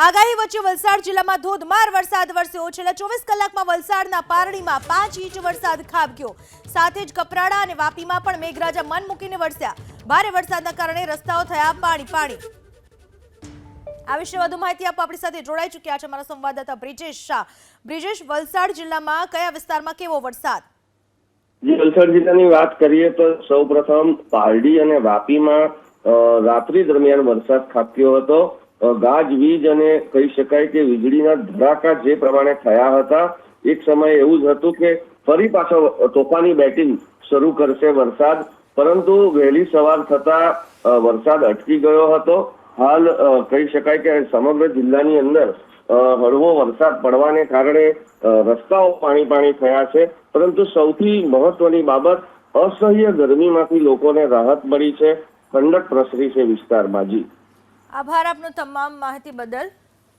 આગાહી વચ્ચે વલસાડ જિલ્લામાં ધોધમાર વરસાદ વરસ્યો। છેલ્લા 24 કલાકમાં વલસાડના પારડીમાં 5 ઇંચ વરસાદ ખાબક્યો। સાથે જ કપરાડા અને વાપીમાં પણ મેઘરાજા મન મૂકીને વરસ્યા। ભારે વરસાદના કારણે રસ્તાઓ થયા પાણી। આ વિશે વધુ માહિતી આપવા આપણી સાથે જોડાઈ ચૂક્યા છે અમારા સંવાદદાતા બ્રિજેશ શાહ। બ્રિજેશ, વલસાડ જિલ્લામાં કયા વિસ્તારમાં કેવો વરસાદ? વલસાડ જિલ્લાની વાત કરીએ તો સૌપ્રથમ પારડી અને વાપીમાં રાત્રિ દરમિયાન વરસાદ ખાબક્યો હતો। ગાજવીજ અને કહી શકાય કે વીજળીના ધડાકા જે પ્રમાણે થયા હતા, એક સમય એવું જ હતું કે ફરી પાછો તોફાની બેટિંગ શરૂ કરશે વરસાદ, પરંતુ વહેલી સવાર થતા વરસાદ અટકી ગયો હતો। હાલ કહી શકાય કે સમગ્ર જિલ્લાની અંદર હળવો વરસાદ પડવાને કારણે રસ્તાઓ પાણી થયા છે, પરંતુ સૌથી મહત્વની બાબત અસહ્ય ગરમીમાંથી લોકોને રાહત મળી છે, ઠંડક પ્રસરી છે વિસ્તારમાં। જી, આભાર આપનો તમામ માહિતી બદલ।